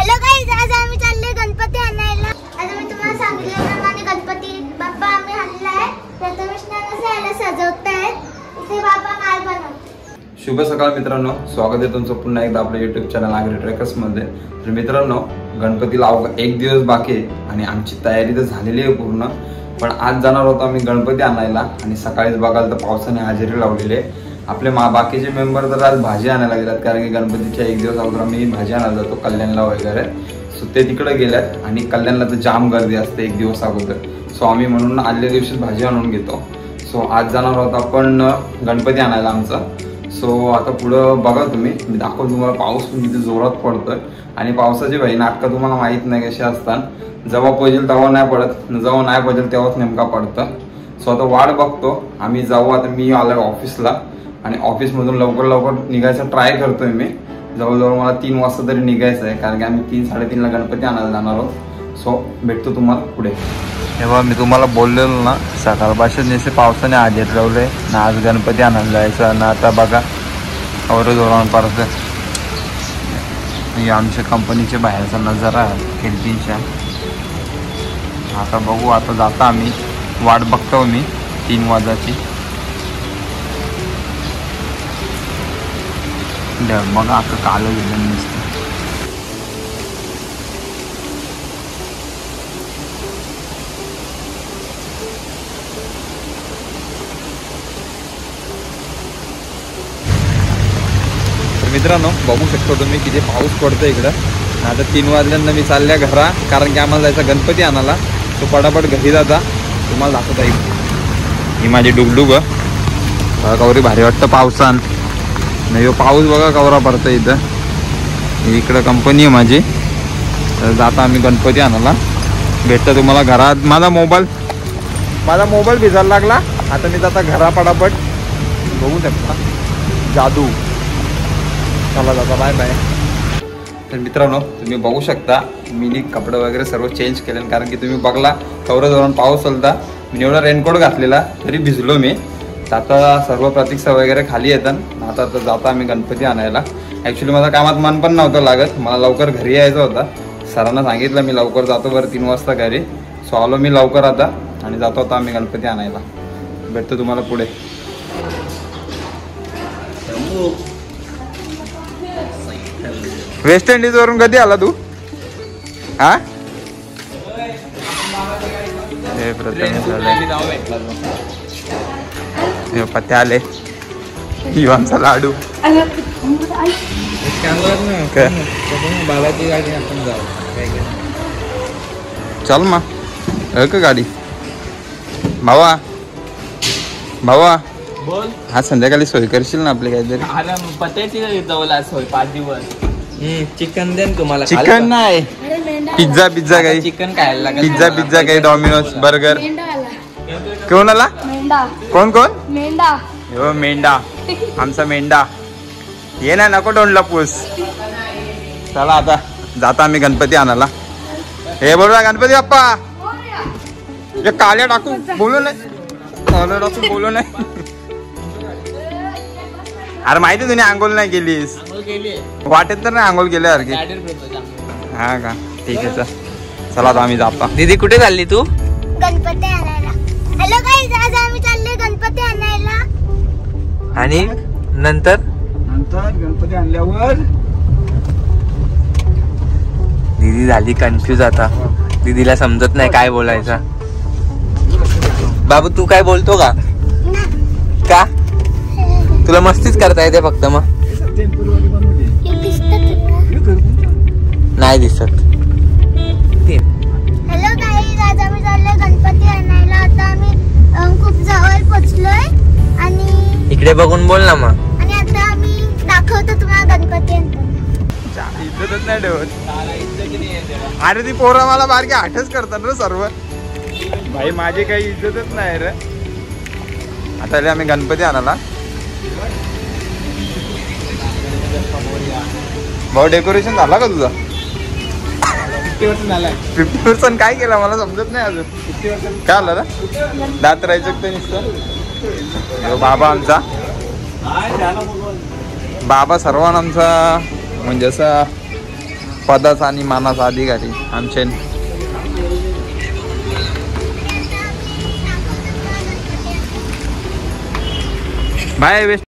Hello guys, आज आम्ही चालले गणपती आणायला. आज मी तुम्हाला सांगितल्याप्रमाणे गणपती बाप्पा आम्ही आणला आहे. प्रथमेश नाना सजवतायत. इथे बाप्पा काय बनवतात. शुभ सकाळ मित्रांनो, स्वागत आहे तुमचं पुन्हा एकदा आपल्या YouTube चॅनल आगरी ट्रेकर्स मध्ये. तर मित्रांनो, गणपतीला एक दिवस बाकी आहे आणि आमची तयारी तर झालेली आहे पूर्ण. पण आज जाणार होतो आम्ही गणपती आणायला आणि सकाळीच बघाल तर पावसाने हजेरी लावलेली आहे. आपले बाकीचे मेंबर तर आज भाजी आणायला गेलात, कारण की गणपतीच्या एक दिवस अगोदर आम्ही भाजी आणायला जातो कल्याणला वगैरे. सो ते तिकडे गेल्यात आणि कल्याणला तर जाम गर्दी असते एक दिवस अगोदर. सो आम्ही म्हणून आदल्या दिवशी भाजी आणून घेतो. सो आज जाणार आहोत आपण गणपती आणायला आमचा. सो आता पुढं बघा तुम्ही, मी दाखवतो तुम्हाला. पाऊस पण किती जोरात पडतोय आणि पावसाची भाई नाटकं तुम्हाला माहित नाही कशी असतात. जेव्हा पाहिजे तेव्हा नाही पडत, जेव्हा नाही पाहिजे तेव्हाच नेमका पडतं. सो आता वाट बघतो आम्ही जाऊ. आता मी आलोय ऑफिसला आणि ऑफिसमधून लवकर निघायचा ट्राय करतोय मी. जवळजवळ मला 3 वाजता तरी निघायचं आहे, कारण की आम्ही 3-3:30ला गणपती आणायला जाणार आहोत. सो भेटतो तुम्हाला पुढे. तेव्हा मी तुम्हाला बोललेलो ना, सकाळपासून जसे पावसाने हजेरी लावले ना, आज गणपती आणायला जायचं ना. आता बघा और जोरान परत आमच्या कंपनीच्या बाहेरचा नजारा आहे खिडकींच्या. आता बघू, आता जाता आम्ही. वाट बघतो मी 3 वाजाची. मग आता काल गेलं नसतं. तर मित्रांनो, बघू शकतो तुम्ही किती पाऊस पडतो इकडं. आता 3 वाजल्यानं मी चालल्या घरा, कारण की आम्हाला जायचा गणपती आणायला. तो पटापट घरी जाता तुम्हाला दाखवता येईल. ही माझी डुगडुग कवरी भारी वाटतं पावसान. नाही पाऊस बघा कवरा पडतं इथं. इकडं कंपनी आहे माझी. तर जाता आम्ही गणपती आणायला. भेटतं तुम्हाला घरात. माझा मोबाईल भिजायला लागला. आता मी जाता घरा पटापट. बघू शकता जादू. चला जाता, बाय बाय. तर मित्रांनो, तुम्ही बघू शकता मी कपडे वगैरे सर्व चेंज केले, कारण की तुम्ही बघला कवरा जोरान पाऊस चालता. मी एवढा रेनकोट घातलेला तरी भिजलो मी. आता सर्व प्रतीक्षा वगैरे खाली येतात. आता जाता आम्ही गणपती आणायला. ॲक्च्युली माझ्या कामात मन पण नव्हतं लागत. मला लवकर घरी यायचं होतं. सरांना सांगितलं मी लवकर जातो बरं 3 वाजता घरी. सो आलो मी लवकर आता आणि जातो आता आम्ही गणपती आणायला. भेटतो तुम्हाला पुढे. वेस्ट इंडिज वरून कधी आला तू? हा पत्ते आले. आमचा लाडू. बाबाची गाडी आपण जाऊ. चल मग का गाडी. भावा बोल. हा संध्याकाळी सोय करशील ना आपली काहीतरी. पत्याची जवळ सोय 5 दिवस. चिकन देन तुम्हाला. चिकन नाही, पिझ्झा काही. चिकन खायला पिझ्झा काही. Domino's, burger. कोण आला? कोण मेंढा. हो मेंढा, आमचा मेंढा. ये ना, नको डोंडला पूस. चला आता जाता आम्ही गणपती आणायला. हे बोलला गणपती बाप्पा. काल्या टाकू बोलू नाही. अरे माहिती तुझी आंघोळ नाही केलीस. वाटेत तर नाही आंघोळ केल्यासारखी. हा का, ठीक आहे. चला आता आम्ही जाता. दीदी कुठे चालली तू? गणपती आणायला. हॅलो गाईज, आज आम्ही चालले गणपती आणायला. आणि नंतर गणपती आणल्यावर दीदी झाली कन्फ्यूज. आता दीदीला समजत नाही काय बोलायचं. बाबू तू काय बोलतो का? तुला मस्तीच करता येते फक्त. मग नाही दिसत. हॅलो गाईज, आज आम्ही चाललोय गणपती आणायला. आता आम्ही खूप जवळ पोहोचलोय आणि इकडे बघून बोल ना मग. आणि आता आम्ही दाखवतो तुम्हाला गणपती आणताना. इज्जतच नाही ठेवत. अरे ती पोरं मला बारकी आठच करतात रे सर्व. भाई माझी काही इज्जतच नाही रे. आता आम्ही गणपती आणायला. भाऊ डेकोरेशन झाला का तुझा? 50% झालाय. 50% काय केलं मला समजत नाही अजून. काय आलं ना, दात राहायचं तर नुसतं. बाबा आमचा बाबा सर्वांना आमचा म्हणजे असा पदाचा आणि मानाचा अधिकारी आमचे बाय वेस्ट.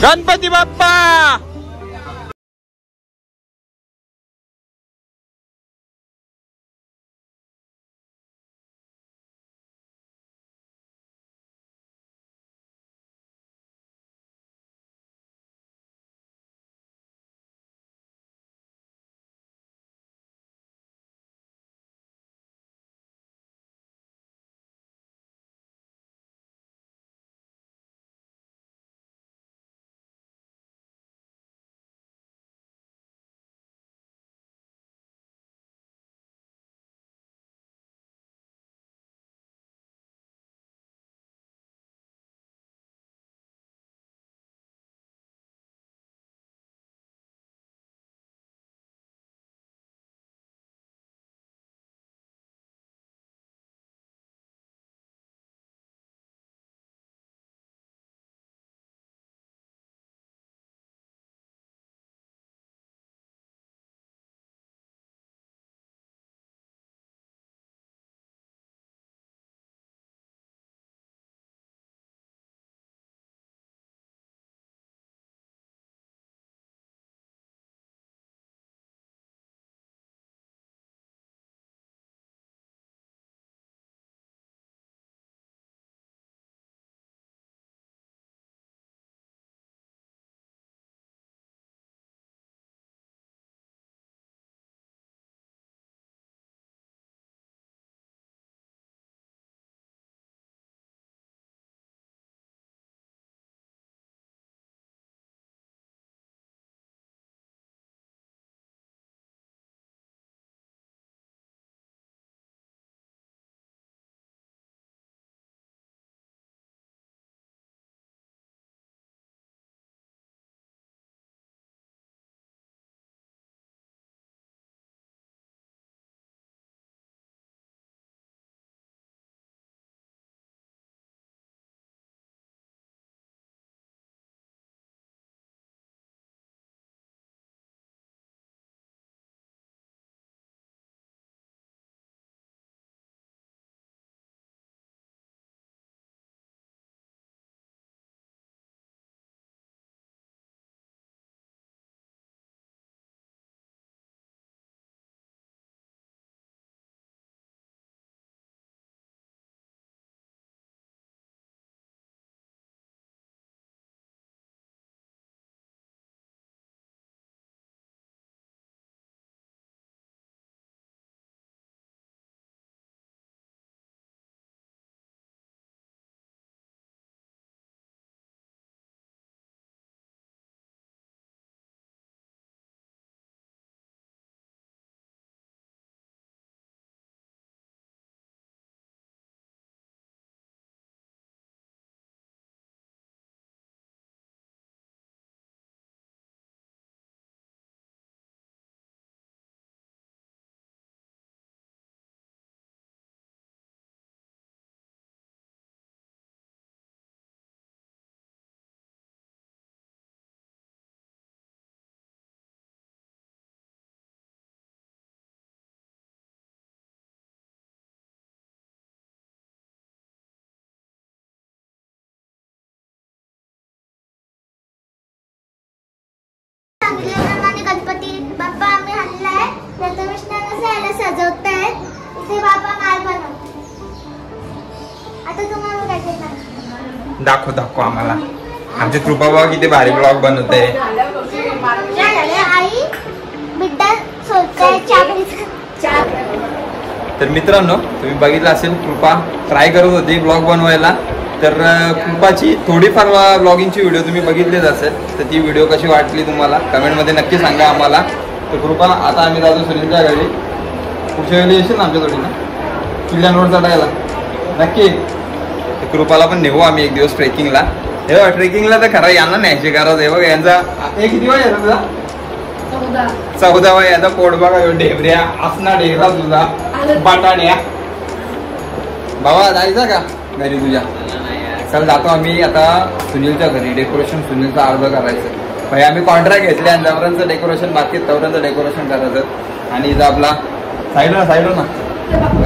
गणपती बाप्पा. सजवतायत. इथे बाबा काय बनवतात. आता तुम्हाला काय सांगणार. दाखव आम्हाला. आमची कृपा बाबा किती भारी ब्लॉग बनवते. आई बिड्डा सोलताय चहा. तर मित्रांनो तुम्ही बघितलं असेल कृपा ट्राय करत होती ब्लॉग बनवायला. तर कृपाची थोडीफार ब्लॉगिंगची व्हिडिओ तुम्ही बघितलीच असेल. तर ती व्हिडिओ कशी वाटली तुम्हाला कमेंटमध्ये नक्की सांगा आम्हाला. तर कृपा आता आम्ही जातो सुनीलच्या घरी. पुढच्या वेळी येशील ना आमच्या जोडीला किल्ल्यांवर चढायला नक्की. तर कृपाला पण नेऊ आम्ही एक दिवस ट्रेकिंगला. हे बघ ट्रेकिंगला तर खरं यांना न्यायची गरज आहे. बघ यांचा किती वय आहे तुझा. 14 वय. याचा पोट बघा ढेबऱ्या असना ढेबरा तुझा बाटाड्या. बाबा जायचा का घरी तुझ्या. चल जातो आम्ही आता सुनीलच्या घरी. डेकोरेशन सुनीलचं अर्ध करायचं. भाई आम्ही कॉन्ट्रॅक्ट घेतले आणि जवरांचं डेकोरेशन बाकी तवरांचं डेकोरेशन करायचं. आणि इथं आपला साईड ना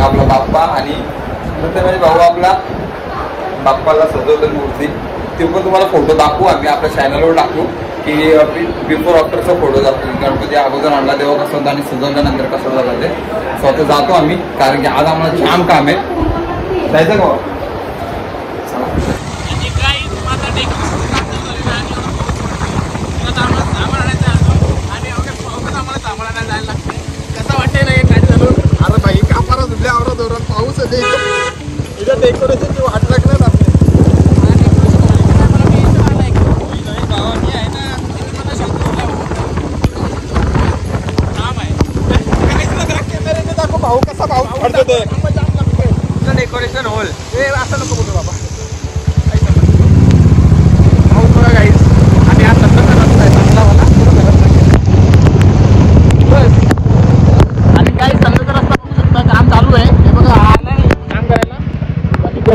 आपला बाप्पा आणि प्रत्येक भाऊ आपला बाप्पाला सजवतो मूर्ती. ते पण तुम्हाला फोटो दाखवू आम्ही आपल्या चॅनलवर टाकू की बिफोर आफ्टरचा फोटो दाखवू. गणपती अगोदर आणला तेव्हा कसं होतं आणि सजवल्यानंतर कसं झालं ते. स्वतः जातो आम्ही कारण की आज आम्हाला जाम काम आहे. जायचं का पाऊस आहे इथं डेकोरेशनची वाट लागणार आपली. भाऊ कसा भाऊ पडतो ते डेकोरेशन होल असं नको बोलू बाबा. भाऊ बघा गाईस आणि हा सत्तरचा रस्ता आहे चांगला मला बस. आणि काही सत्तरचा रस्ता बघू शकता काम चालू आहे. हे बघा आलाय काम करायला.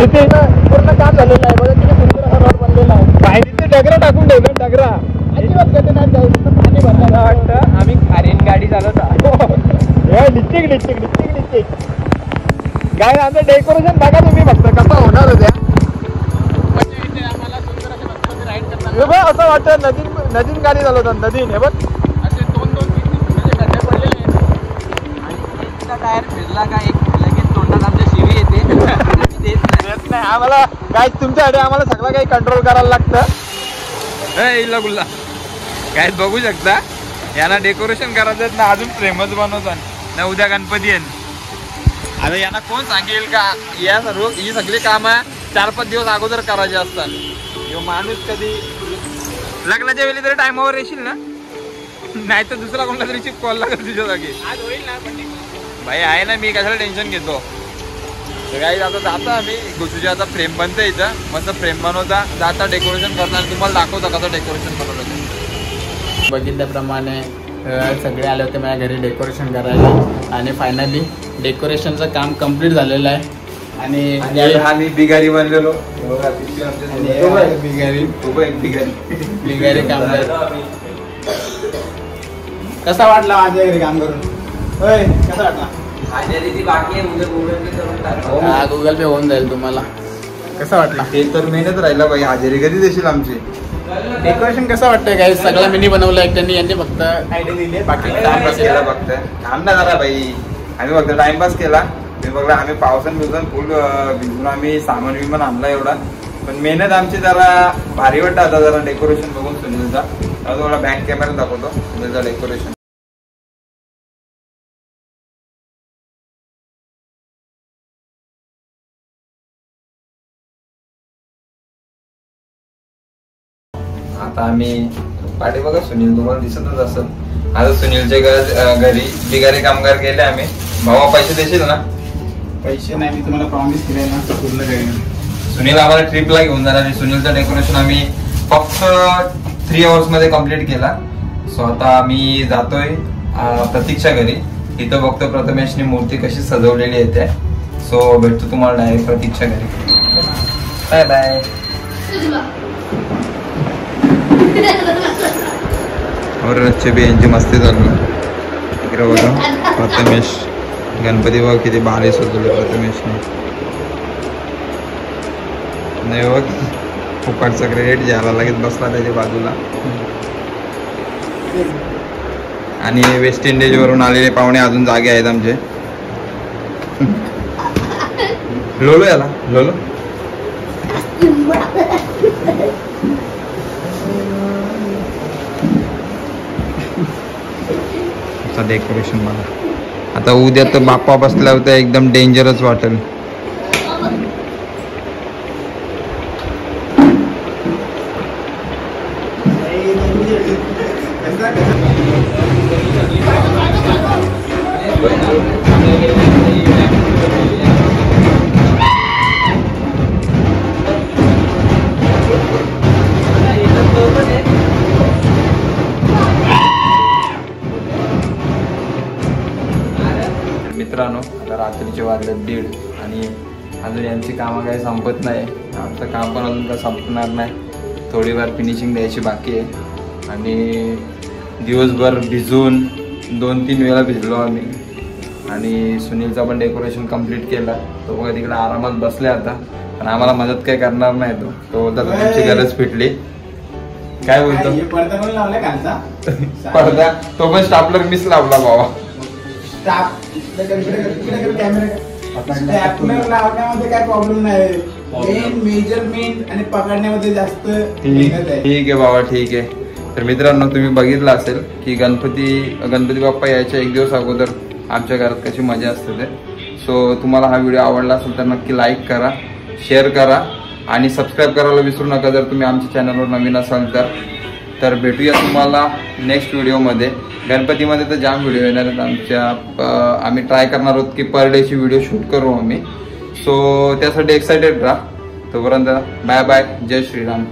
इथे पूर्ण काम झालेलं आहे. बघा किती सुंदर असा रोड बनलेला आहे. बाहेर तिथे डगरा टाकून ठेवलं. डगरा अजिबात गती नाही पाणी भरलं वाटतं. आम्ही खारीन गाडी चालवत डिस्ट्रिक्ट काय आमचं डेकोरेशन बघा तुम्ही फक्त कसं होणार होत्या. असं वाटतं नदीन गाडी चालवतात. नदीन हे बघ असे 2-2 खड्डे पडलेले आहेत. आणि टायर फिरला का एक लगेच तोंडात आमच्या शिवी येते. येत नाही आम्हाला काय तुमच्यासाठी आम्हाला सगळं काही कंट्रोल करायला लागतं. गुल्ला काय बघू शकता यांना डेकोरेशन करायचं ना अजून फ्रेमच बनवतात ना. उद्या गणपती आहे. आता यांना कोण सांगेल का या सर्व ही सगळी कामं 4-5 दिवस अगोदर करायची असतात. माणूस कधी लग्नाच्या वेळी तरी टायमावर येशील ना. नाही तर दुसरा कोणता तरी चिप कॉल लागेल तुझ्या जागी. आज होईल ना भाई आहे ना. मी कशाला टेन्शन घेतो. काही आता जाता आम्ही तुझ्या आता फ्रेम बनते इथं मस्त फ्रेम बनवता जाता डेकोरेशन करणार. तुम्हाला दाखवता कसं डेकोरेशन बनवलं. बघितल्याप्रमाणे सगळे आले होते माझ्या घरी डेकोरेशन करायला आणि फायनली डेकोरेशनचं काम कम्प्लीट झालेलं आहे. आणि आम्ही बिगारी बनलेलो. बिगारी काम कसा वाटला माझ्या घरी काम करून. कसा वाटला. गुगल पे होऊन जाईल तुम्हाला. कसा वाटला. ते तर मेहनत राहिला बाई. हजेरी कधी देशील आमची. डेकोरेशन कसं वाटतंय काय सगळं मिनी बनवलं एक त्यांनी. यांनी फक्त आयडिया दिली बाकी टाइमपास केला फक्त. काम नाही झाला बाई. आम्ही फक्त टाइमपास केला. तुम्ही बघला आम्ही पावसान बिवसान फुल भिजून आम्ही सामान विमान आणला एवढा. पण मेहनत आमची जरा भारी वाटतं आता जरा डेकोरेशन बघून सुनीलचा. थोडा बॅक कॅमेरा दाखवतो सुनीलचा डेकोरेशन. आता आम्ही पाठी बघा सुनील तुम्हाला दिसतच असेल. आता सुनीलच्या घरी बिगारी कामगार गेले आम्ही. भावा पैसे देशील ना. पैसे नाही मी तुम्हाला प्रॉमिस केले ना पूर्ण करेन. सुनील आम्हाला ट्रिपला घेऊन जाणार आहे. सुनीलचं डेकोरेशन आम्ही फक्त 3 hours मध्ये कम्प्लीट केला. सो आता आम्ही जातोय प्रतीकच्या घरी. इथं बघतो प्रथमेशनी मूर्ती कशी सजवलेली आहे. सो भेटतो तुम्हाला डायरेक्ट प्रतीकच्या घरी. Bye bye. और अच्छे भी यांची मस्ती चालू. इकडे बघा प्रथमेश गणपती बघ किती भारी सजवले प्रथमेशने. नाही बघ फुकटचा क्रेडिट ज्याला लगेच बसला त्याच्या बाजूला. आणि वेस्ट इंडिज वरून आलेले पाहुणे अजून जागे आहेत आमचे. लोलो याला लोलो डेकोरेशन मला आता उद्या तर बाप्पा बसला होता एकदम डेंजरस वाटेल. मित्रांनो आता रात्रीचे वाजले 1:30 आणि अजून यांची कामं काही संपत नाही. आमचं काम पण अजून काय संपणार नाही. थोडीफार फिनिशिंग द्यायची बाकी आहे आणि दिवसभर भिजून 2-3 वेळा भिजलो आम्ही आणि सुनीलचा पण डेकोरेशन कंप्लीट केला. तो बघा तिकडे आरामात बसले आता पण आम्हाला मदत काही करणार नाही. तो बोलता तुमची गरज फिटली. काय बोलतो पडदा तो पण स्टापलर मिस लावला बाबा. लावण्यामध्ये काय प्रॉब्लेम नाही. मेजरमेंट आणि पकडण्यामध्ये जास्त ठीक आहे बाबा ठीक आहे. तर मित्रांनो तुम्ही बघितलं असेल की गणपती बाप्पा यायच्या 1 दिवस अगोदर आमच्या घरात कशी मजा असते ते. सो तुम्हाला हा व्हिडिओ आवडला असेल तर नक्की लाईक करा, शेअर करा आणि सबस्क्राईब करायला विसरू नका जर तुम्ही आमच्या चॅनलवर नवीन असाल तर भेटूया तुम्हाला नेक्स्ट व्हिडिओमध्ये. गणपतीमध्ये तर जाम व्हिडिओ येणार आहेत आम्ही ट्राय करणार आहोत की पर डेची व्हिडिओ शूट करू आम्ही. सो त्यासाठी एक्सायटेड राहा. तोपर्यंत बाय बाय. जय श्रीराम.